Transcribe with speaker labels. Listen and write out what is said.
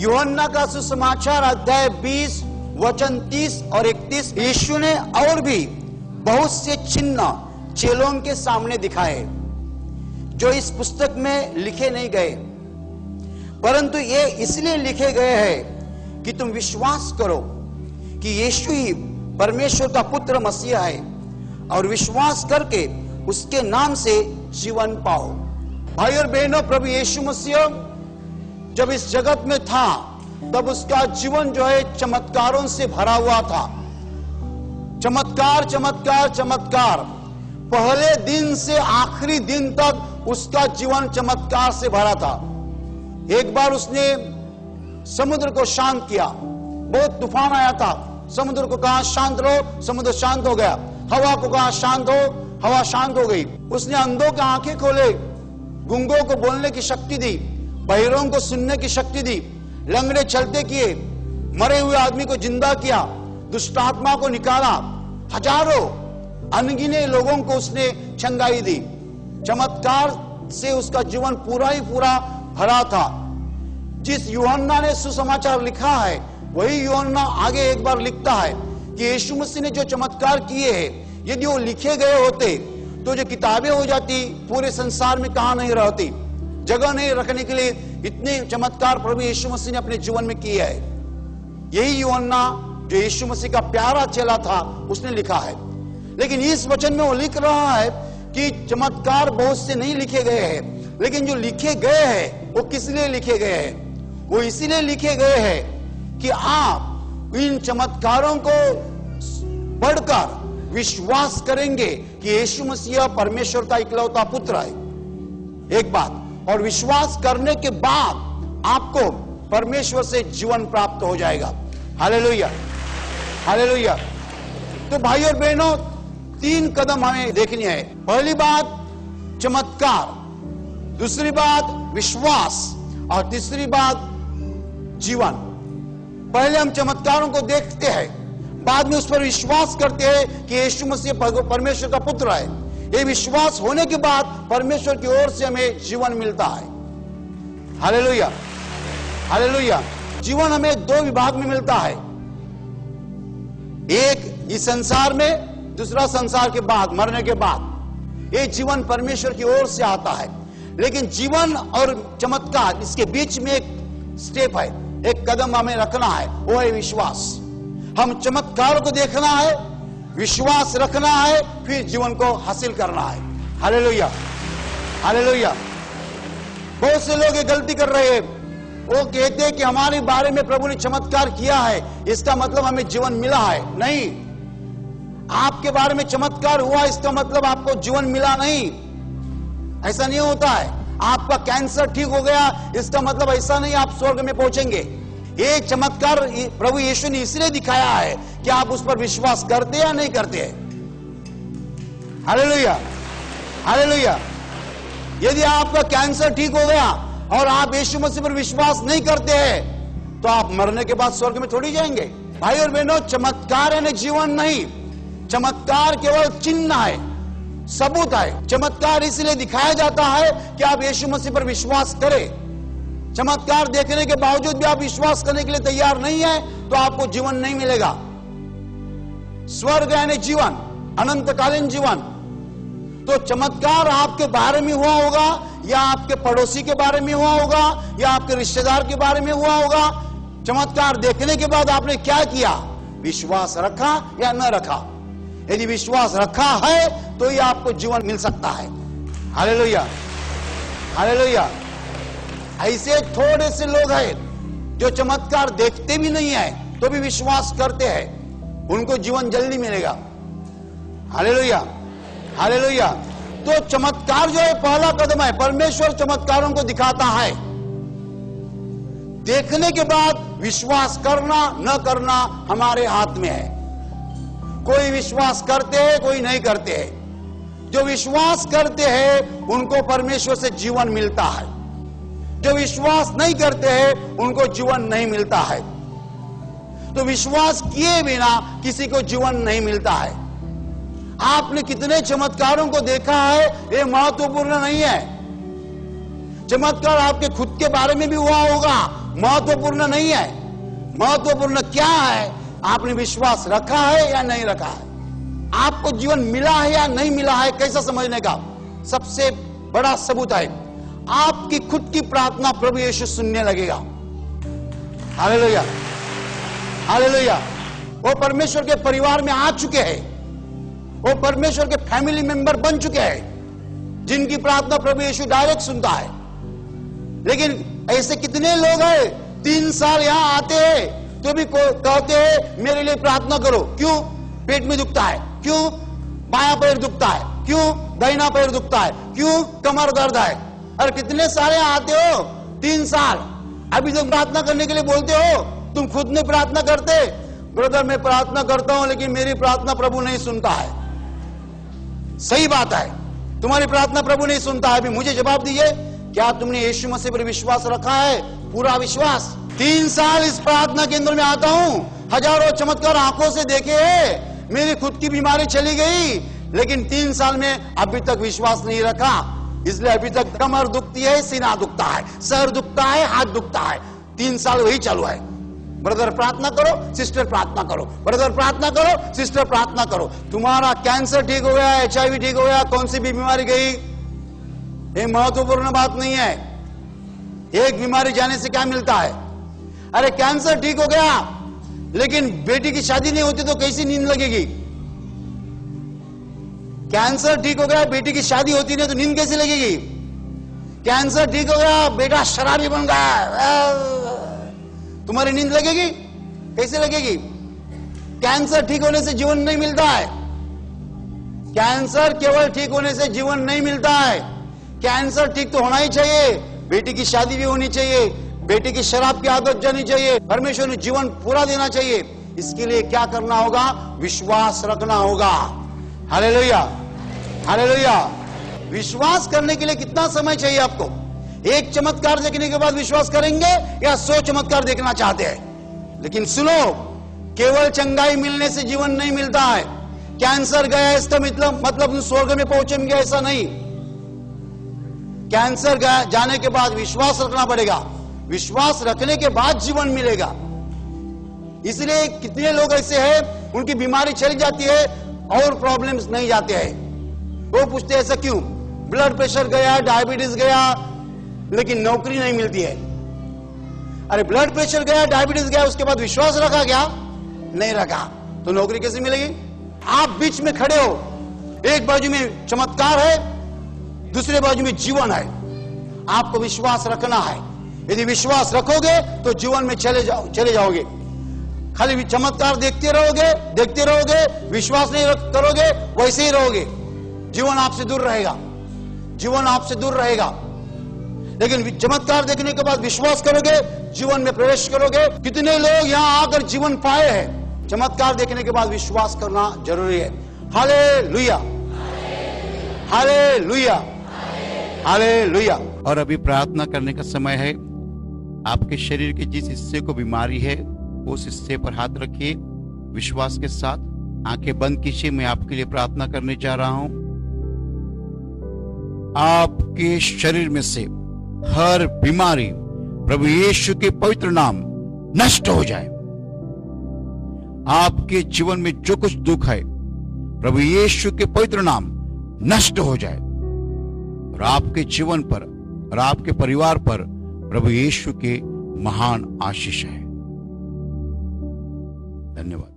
Speaker 1: यूहन्ना का सुसमाचार अध्याय 20 वचन 30 और 31। यीशु ने और भी बहुत से चिन्ह चेलों के सामने दिखाए जो इस पुस्तक में लिखे नहीं गए, परंतु ये इसलिए लिखे गए हैं कि तुम विश्वास करो कि यीशु ही परमेश्वर का पुत्र मसीहा है और विश्वास करके उसके नाम से जीवन पाओ। भाई और बहनों, प्रभु यीशु मसीह जब इस जगत में था तब उसका जीवन जो है चमत्कारों से भरा हुआ था। चमत्कार चमत्कार चमत्कार, पहले दिन से आखिरी दिन तक उसका जीवन चमत्कार से भरा था। एक बार उसने समुद्र को शांत किया, बहुत तूफान आया था, समुद्र को कहा शांत रहो, समुद्र शांत हो गया। हवा को कहा शांत हो, हवा शांत हो गई। उसने अंधों की आंखें खोले, गूंगों को बोलने की शक्ति दी, बहिरों को सुनने की शक्ति दी, लंगड़े चलते किए, मरे हुए आदमी को जिंदा किया, दुष्ट आत्मा को निकाला, हजारों अनगिने लोगों को उसने चंगाई दी। चमत्कार से उसका जीवन पूरा ही पूरा भरा था। जिस यूहन्ना ने सुसमाचार लिखा है वही यूहन्ना आगे एक बार लिखता है कि यीशु मसीह ने जो चमत्कार किए हैं, यदि वो लिखे गए होते तो जो किताबें हो जाती पूरे संसार में कहां नहीं रहती। जगह नहीं रखने के लिए इतने चमत्कार प्रभु यीशु मसीह ने अपने जीवन में किए है। यही यूहन्ना जो यीशु मसीह का प्यारा चेला था उसने लिखा है। लेकिन इस वचन में वो लिख रहा है कि चमत्कार बहुत से नहीं लिखे गए हैं, लेकिन जो लिखे गए हैं वो किस लिए लिखे गए हैं? वो इसीलिए लिखे गए हैं कि आप इन चमत्कारों को पढ़कर विश्वास करेंगे कि यीशु मसीह परमेश्वर का इकलौता पुत्र है। एक बात, और विश्वास करने के बाद आपको परमेश्वर से जीवन प्राप्त हो जाएगा। Hallelujah, hallelujah. तो भाई और बहनों, 3 कदम हमें देखनी है। पहली बात चमत्कार, दूसरी बात विश्वास और तीसरी बात जीवन। पहले हम चमत्कारों को देखते हैं, बाद में उस पर विश्वास करते हैं कि यीशु मसीह परमेश्वर का पुत्र है। ये विश्वास होने के बाद परमेश्वर की ओर से हमें जीवन मिलता है। Hallelujah, hallelujah. जीवन हमें 2 विभाग में मिलता है, एक इस संसार में, दूसरा संसार के बाद, मरने के बाद। ये जीवन परमेश्वर की ओर से आता है। लेकिन जीवन और चमत्कार, इसके बीच में एक स्टेप है, एक कदम हमें रखना है, वो है विश्वास। हम चमत्कार को देखना है, विश्वास रखना है, फिर जीवन को हासिल करना है। Hallelujah, hallelujah. बहुत से लोग ये गलती कर रहे हैं, वो कहते हैं कि हमारे बारे में प्रभु ने चमत्कार किया है, इसका मतलब हमें जीवन मिला है। नहीं, आपके बारे में चमत्कार हुआ इसका मतलब आपको जीवन मिला नहीं, ऐसा नहीं होता है। आपका कैंसर ठीक हो गया इसका मतलब ऐसा नहीं आप स्वर्ग में पहुंचेंगे। ये चमत्कार प्रभु यीशु ने इसलिए दिखाया है कि आप उस पर विश्वास करते या नहीं करते हैं। Hallelujah, hallelujah. यदि आपका कैंसर ठीक हो गया और आप यीशु मसीह पर विश्वास नहीं करते हैं तो आप मरने के बाद स्वर्ग में थोड़ी जाएंगे। भाई और बहनों, चमत्कार है ना जीवन नहीं। चमत्कार केवल चिन्ह है, सबूत है। चमत्कार इसलिए दिखाया जाता है कि आप यीशु मसीह पर विश्वास करें। चमत्कार देखने के बावजूद भी आप विश्वास करने के लिए तैयार नहीं है तो आपको जीवन नहीं मिलेगा। स्वर्ग यानी जीवन, अनंतकालीन जीवन। तो चमत्कार आपके बारे में हुआ होगा, या आपके पड़ोसी के बारे में हुआ होगा, या आपके रिश्तेदार के बारे में हुआ होगा। चमत्कार देखने के बाद आपने क्या किया? विश्वास रखा या न रखा? यदि विश्वास रखा है तो ये आपको जीवन मिल सकता है। Hallelujah, hallelujah. ऐसे थोड़े से लोग हैं जो चमत्कार देखते भी नहीं है तो भी विश्वास करते हैं, उनको जीवन जल्दी मिलेगा। Hallelujah, hallelujah. तो चमत्कार जो है पहला कदम है। परमेश्वर चमत्कारों को दिखाता है, देखने के बाद विश्वास करना न करना हमारे हाथ में है। कोई विश्वास करते हैं, कोई नहीं करते हैं। जो विश्वास करते हैं उनको परमेश्वर से जीवन मिलता है, जो विश्वास नहीं करते हैं उनको जीवन नहीं मिलता है। तो विश्वास किए बिना किसी को जीवन नहीं मिलता है। आपने कितने चमत्कारों को देखा है ये महत्वपूर्ण नहीं है। चमत्कार आपके खुद के बारे में भी हुआ होगा, महत्वपूर्ण नहीं है। महत्वपूर्ण क्या है, आपने विश्वास रखा है या नहीं रखा है, आपको जीवन मिला है या नहीं मिला है, कैसा समझने का सबसे बड़ा सबूत है आपकी खुद की प्रार्थना प्रभु यीशु सुनने लगेगा। Hallelujah, hallelujah. वो परमेश्वर के परिवार में आ चुके हैं, वो परमेश्वर के फैमिली मेंबर बन चुके हैं, जिनकी प्रार्थना प्रभु यीशु डायरेक्ट सुनता है। लेकिन ऐसे कितने लोग हैं 3 साल यहां आते हैं तो भी कहते हैं मेरे लिए प्रार्थना करो। क्यों? पेट में दुखता है, क्यों बायां पैर दुखता है, क्यों दाहिना पैर दुखता है, क्यों कमर दर्द है। और कितने सारे आते हो 3 साल, अभी तो प्रार्थना करने के लिए बोलते हो, तुम खुद नहीं प्रार्थना करते। ब्रदर मैं प्रार्थना करता हूं लेकिन मेरी प्रार्थना प्रभु नहीं सुनता है। सही बात है, तुम्हारी प्रार्थना प्रभु नहीं सुनता है। अभी मुझे जवाब दीजिए, क्या तुमने यीशु मसीह पर विश्वास रखा है? पूरा विश्वास। 3 साल इस प्रार्थना केंद्र में आता हूं, हजारों चमत्कार आंखों से देखे हैं, मेरी खुद की बीमारी चली गई, लेकिन 3 साल में अभी तक विश्वास नहीं रखा, इसलिए अभी तक कमर दुखती है, सीना दुखता है, सर दुखता है, हाथ दुखता है। 3 साल वही चालू है। ब्रदर प्रार्थना करो, सिस्टर प्रार्थना करो, ब्रदर प्रार्थना करो, सिस्टर प्रार्थना करो। तुम्हारा कैंसर ठीक हो गया, HIV ठीक हो गया, कौन सी भी बीमारी गई, ये महत्वपूर्ण बात नहीं है। एक बीमारी जाने से क्या मिलता है? अरे कैंसर ठीक हो गया लेकिन बेटी की शादी नहीं होती तो कैसी नींद लगेगी? कैंसर ठीक हो गया, बेटी की शादी होती नहीं तो नींद कैसी लगेगी? कैंसर ठीक हो गया, बेटा शराबी बन गया, तुम्हारी नींद लगेगी? कैसे लगेगी? कैंसर ठीक होने से जीवन नहीं मिलता है। कैंसर केवल ठीक होने से जीवन नहीं मिलता है। कैंसर ठीक तो होना ही चाहिए, बेटी की शादी भी होनी चाहिए, बेटी की शराब की आदत जानी चाहिए, परमेश्वर ने जीवन पूरा देना चाहिए। इसके लिए क्या करना होगा? विश्वास रखना होगा। Hallelujah, hallelujah. विश्वास करने के लिए कितना समय चाहिए आपको? एक चमत्कार देखने के बाद विश्वास करेंगे या 100 चमत्कार देखना चाहते हैं? लेकिन सुनो, केवल चंगाई मिलने से जीवन नहीं मिलता है। कैंसर गया इसका मतलब स्वर्ग में पहुंचेंगे ऐसा नहीं। कैंसर गया जाने के बाद विश्वास रखना पड़ेगा, विश्वास रखने के बाद जीवन मिलेगा। इसलिए कितने लोग ऐसे हैं उनकी बीमारी चली जाती है और प्रॉब्लम्स नहीं जाते हैं। वो पूछते हैं ऐसा क्यों? ब्लड प्रेशर गया, डायबिटीज गया, लेकिन नौकरी नहीं मिलती है। अरे ब्लड प्रेशर गया, डायबिटीज गया, उसके बाद विश्वास रखा क्या? नहीं रखा, तो नौकरी कैसे मिलेगी? आप बीच में खड़े हो, एक बाजू में चमत्कार है, दूसरे बाजू में जीवन है। आपको विश्वास रखना है। यदि विश्वास रखोगे तो जीवन में चले जाओगे। खाली चमत्कार देखते रहोगे, विश्वास नहीं करोगे, वैसे ही रहोगे, जीवन आपसे दूर रहेगा, जीवन आपसे दूर रहेगा। लेकिन चमत्कार देखने के बाद विश्वास करोगे, जीवन में प्रवेश करोगे। कितने लोग यहां आकर जीवन पाए हैं? चमत्कार देखने के बाद विश्वास करना जरूरी है। Hallelujah, hallelujah, hallelujah.
Speaker 2: और अभी प्रार्थना करने का समय है। आपके शरीर के जिस हिस्से को बीमारी है उस हिस्से पर हाथ रखिए, विश्वास के साथ आंखें बंद कीजिए। मैं आपके लिए प्रार्थना करने जा रहा हूं। आपके शरीर में से हर बीमारी प्रभु यीशु के पवित्र नाम नष्ट हो जाए। आपके जीवन में जो कुछ दुख है प्रभु यीशु के पवित्र नाम नष्ट हो जाए और आपके जीवन पर और आपके परिवार पर प्रभु यीशु के महान आशीष है। धन्यवाद।